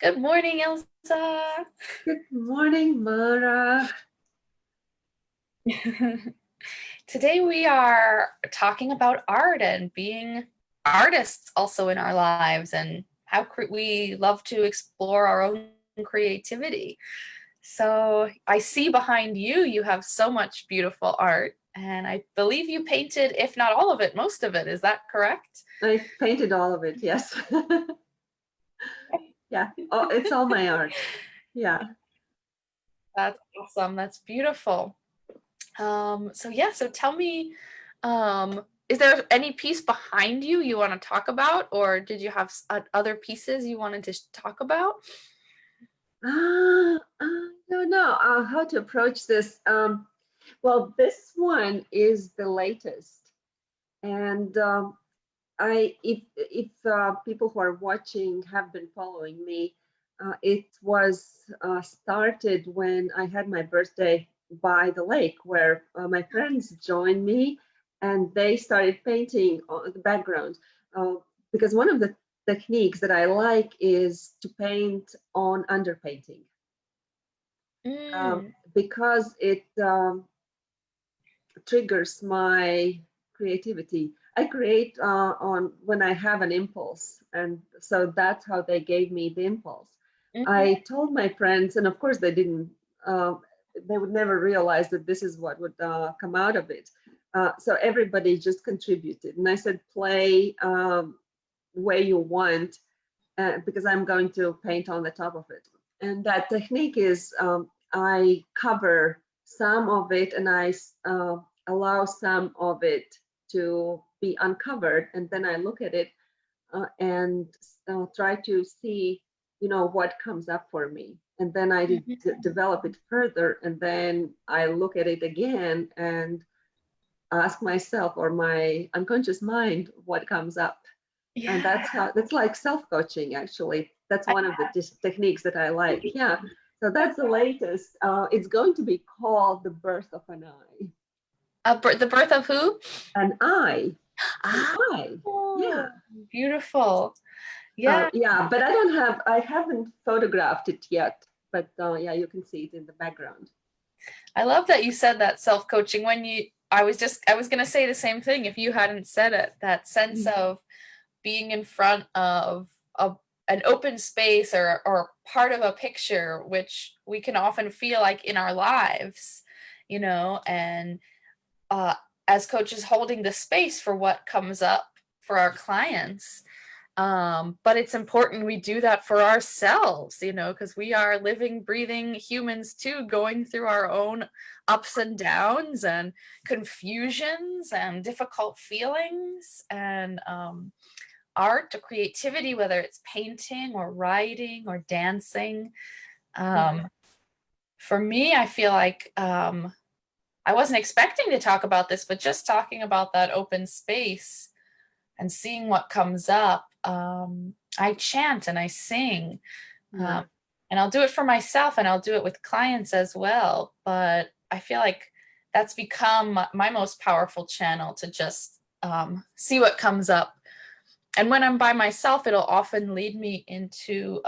Good morning, Ilza. Good morning, Mara. Today we are talking about art and being artists also in our lives and how we love to explore our own creativity. So I see behind you, you have so much beautiful art, and I believe you painted, if not all of it, most of it. Is that correct? I painted all of it, yes. Yeah, oh, it's all my art. Yeah. That's awesome. That's beautiful. So tell me, is there any piece behind you want to talk about, or did you have other pieces you wanted to talk about? I don't know how to approach this. Well, this one is the latest, and if people who are watching have been following me, it was started when I had my birthday by the lake, where my friends joined me, and they started painting on the background. Uh, because one of the techniques that I like is to paint on underpainting, Mm, because it triggers my creativity. I create on when I have an impulse, and so that's how they gave me the impulse. mhm. I told my friends, and of course they didn't. Uh, they would never realize that this is what would come out of it. So everybody just contributed, and I said, "Play where you want, because I'm going to paint on the top of it." And that technique is I cover some of it and I allow some of it to be uncovered. And then I look at it and try to see, what comes up for me. And then I develop it further. And then I look at it again and ask myself or my unconscious mind what comes up. And Yeah, that's like self-coaching, actually. That's one of the techniques that I like. Yeah. So that's the latest. It's going to be called The Birth of an Eye. the birth of who? An eye. An Ah, eye. Yeah. beautiful. Yeah, Yeah, but I haven't photographed it yet. But yeah, you can see it in the background. I love that you said that self-coaching when I was gonna say the same thing if you hadn't said it. That sense Mhm. of being in front of an open space or part of a picture, which we can often feel like in our lives, and uh, as coaches holding the space for what comes up for our clients. But it's important we do that for ourselves, because we are living, breathing humans too, going through our own ups and downs and confusions and difficult feelings. And art or creativity, whether it's painting or writing or dancing. Mhm. Um, for me, I feel like I wasn't expecting to talk about this, but just talking about that open space and seeing what comes up, I chant and I sing. Um, Yeah. and I'll do it for myself and I'll do it with clients as well. But I feel like that's become my most powerful channel to just see what comes up. And when I'm by myself, it'll often lead me into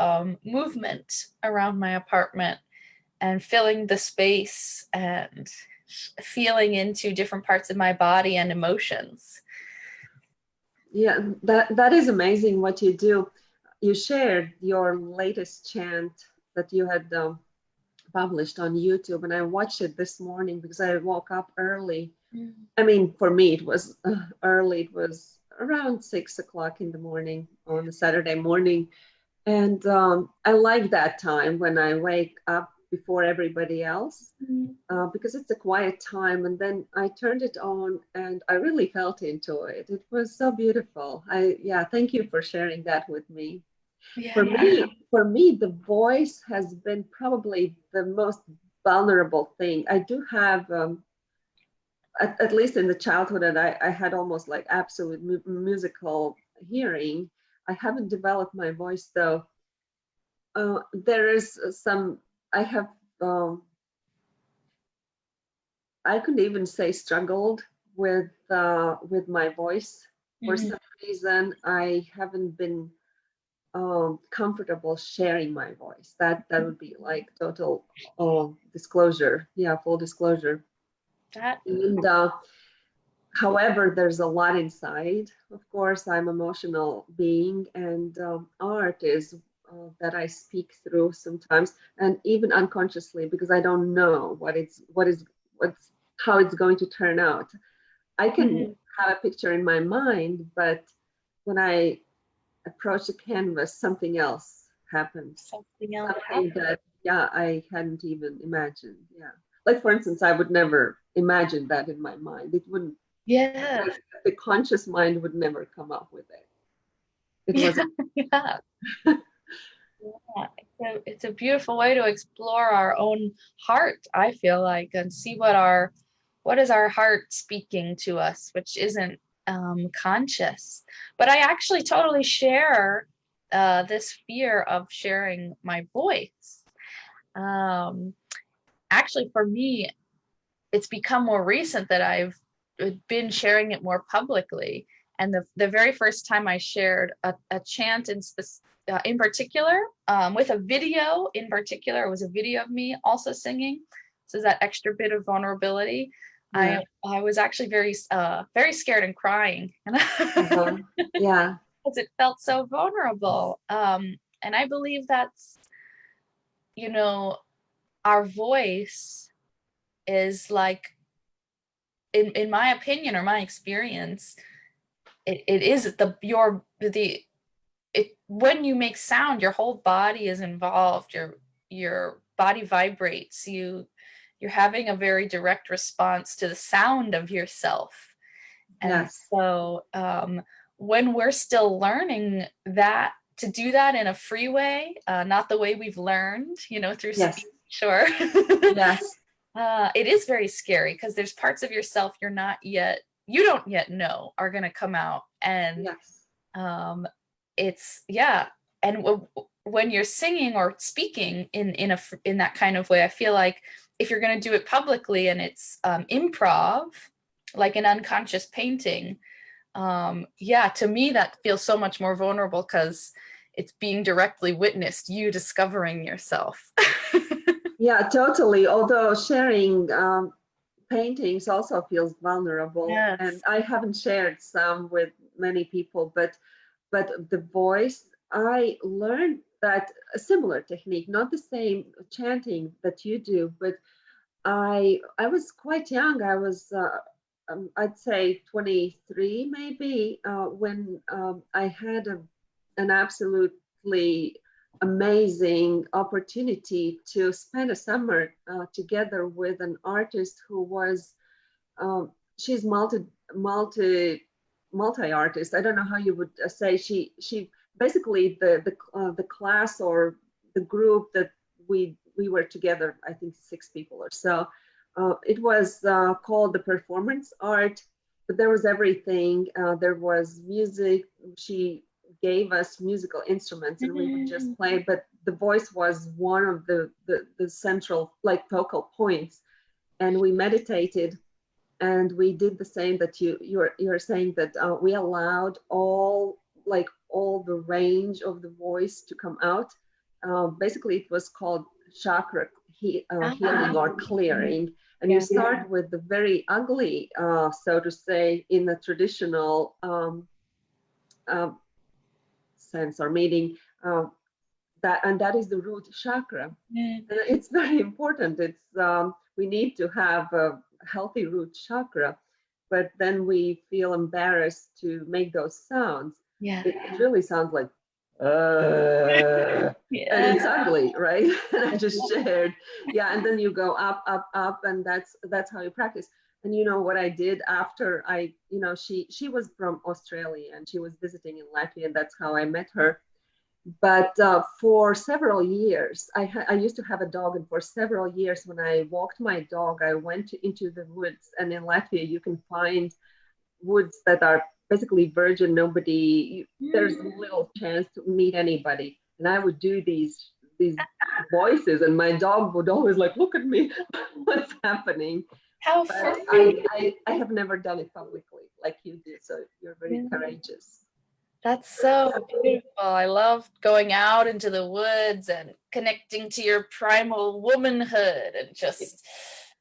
movement around my apartment and filling the space and feeling into different parts of my body and emotions. Yeah, that is amazing what you do. You shared your latest chant that you had published on YouTube, and I watched it this morning because I woke up early. Mm. I mean, for me, it was early. It was around 6 o'clock in the morning on a Saturday morning. And I like that time when I wake up before everybody else, because it's a quiet time. And then I turned it on and I really felt into it. It was so beautiful. Yeah, thank you for sharing that with me. For Yeah. me, the voice has been probably the most vulnerable thing. I do have, at least in the childhood, and I had almost like absolute musical hearing. I haven't developed my voice though. There is some, I have, um, I could even say struggled with my voice for Mhm. some reason. I haven't been comfortable sharing my voice. That would be like total disclosure. Yeah, full disclosure. That And however, there's a lot inside. Of course, I'm emotional being, and art is that I speak through sometimes, and even unconsciously, because I don't know what's how it's going to turn out. I can Mhm. have a picture in my mind, but when I approach the canvas, something else happens. Something else Something happened. that, yeah, I hadn't even imagined. Yeah. Like, for instance, I would never imagine that in my mind. It wouldn't, Yeah. like, the conscious mind would never come up with it. It Yeah. was, Yeah. Yeah. It's a beautiful way to explore our own heart, I feel like, and see what is our heart speaking to us, which isn't conscious. But I actually totally share this fear of sharing my voice. Um, Actually, for me, it's become more recent that I've been sharing it more publicly. And the very first time I shared a chant in particular, with a video in particular, it was a video of me also singing. So that extra bit of vulnerability. yeah. I was actually very scared and crying, and Uh-huh. Yeah. because it felt so vulnerable. And I believe that's, you know, our voice is like, in my opinion or my experience, it is the it when you make sound, your whole body is involved. Your body vibrates. You're having a very direct response to the sound of yourself. And Yes. so when we're still learning that, to do that in a free way, not the way we've learned, through Yes. speech, sure. Yes. It is very scary because there's parts of yourself you don't yet know are going to come out. And Yes. um, it's, yeah. And when you're singing or speaking in that kind of way, I feel like if you're going to do it publicly and it's improv, like an unconscious painting, yeah, to me, that feels so much more vulnerable because it's being directly witnessed, you discovering yourself. Yeah, totally. Although sharing paintings also feels vulnerable, and Yes. I haven't shared some with many people, but the voice, I learned that a similar technique, not the same chanting that you do, but I was quite young. I was I'd say 23 maybe, when I had an absolutely amazing opportunity to spend a summer together with an artist who was, she's multi artist. I don't know how you would say. She basically the class or the group that we were together, I think 6 people or so. It was called the performance art, but there was everything. There was music. She gave us musical instruments and we would just Mhm. play, but the voice was one of the central, like, focal points. And we meditated, and we did the same that you're saying, that we allowed all the range of the voice to come out. Basically, it was called chakra healing or clearing. And you Yeah. start with the very ugly, so to say, in the traditional uh, sense or meaning, uh, that is the root chakra. Mm. And it's very important. It's we need to have a healthy root chakra, but then we feel embarrassed to make those sounds. Yeah. It really sounds like, and Yeah. it's ugly, right? And I just shared, yeah. And then you go up, up, up, and that's how you practice. And you know what I did after she was from Australia and she was visiting in Latvia, and that's how I met her. But for several years, I used to have a dog, and for several years, when I walked my dog, I went into the woods. And in Latvia, you can find woods that are basically virgin. There's Mm. little chance to meet anybody. And I would do these voices, and my dog would always like look at me, what's happening? How But free. I have never done it publicly like you did, so you're very Yeah. courageous. That's so beautiful. I love going out into the woods and connecting to your primal womanhood and just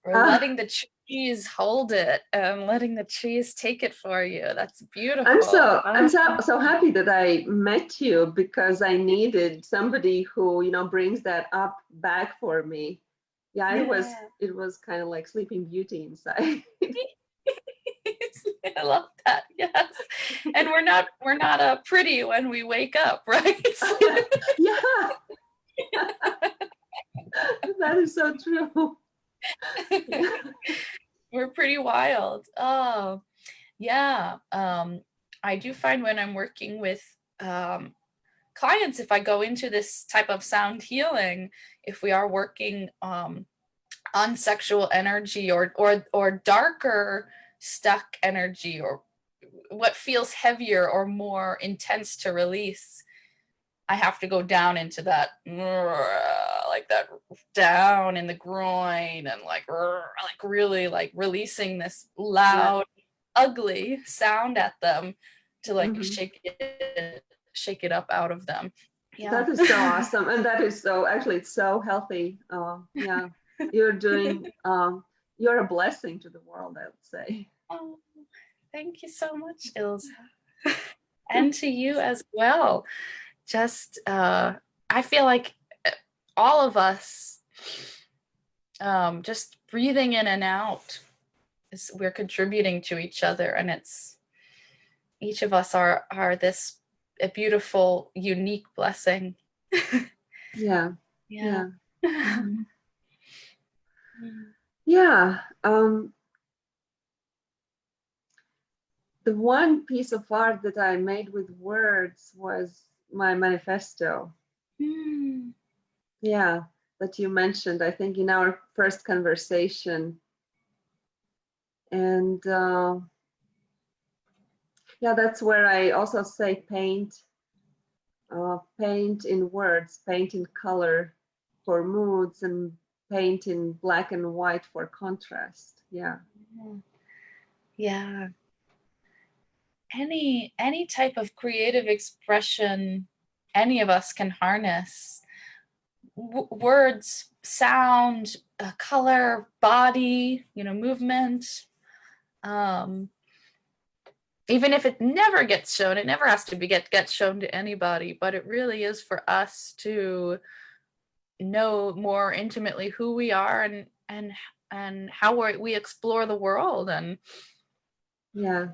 or Uh, letting the trees hold it and letting the trees take it for you. That's I'm beautiful. so I'm so so happy that I met you because I needed somebody who, brings that up back for me. Yeah, it was Yeah. it was kind of like Sleeping Beauty inside. I love that. Yes. And we're not pretty when we wake up, right? Yeah, that is so true. Yeah. We're pretty wild. Oh, yeah. I do find when I'm working with clients, if I go into this type of sound healing, if we are working on sexual energy or darker stuck energy or what feels heavier or more intense to release, I have to go down into that, like that down in the groin and like really like releasing this Yeah. loud, ugly sound at them to like Hmm. shake it up out of them. Yeah. That is so awesome, and that is so actually it's so healthy. Yeah, you're doing. You're a blessing to the world, I would say. Oh, thank you so much, Ilse. And to you as well. Just I feel like all of us just breathing in and out is we're contributing to each other, and it's each of us are this a beautiful unique blessing. Yeah, Yeah. yeah, hmm, yeah. The one piece of art that I made with words was my manifesto. Mm. Yeah, that you mentioned, I think, in our first conversation. And yeah, that's where I also say paint in words, paint in color for moods, and paint in black and white for contrast. Yeah. Yeah. Any type of creative expression any of us can harness, words, sound, color, body, movement. Um, Even if it never gets shown, it never has to get shown to anybody, but it really is for us to know more intimately who we are and how we explore the world. And Yeah.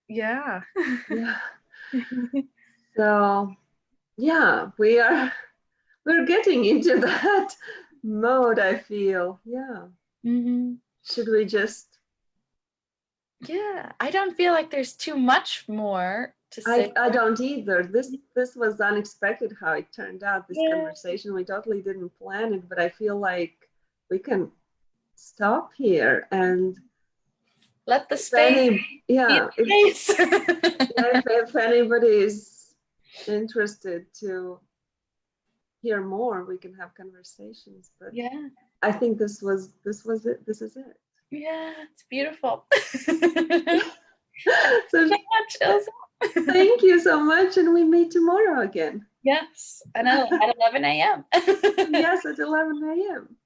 yeah. Yeah. So yeah, we're getting into that mode, I feel. Yeah. Hmm. Should we just Yeah, I don't feel like there's too much more to say. I don't either. This was unexpected how it turned out, this Yeah, conversation. We totally didn't plan it, but I feel like we can stop here. And let the if space any, be yeah, the space. if anybody is interested to hear more, we can have conversations. But Yeah, I think this was it. This is it. yeah, it's beautiful. Thank you So so much, Ilse. thank you so much, and we meet tomorrow again. Yes, and at 11 a.m. Yes, at 11 a.m.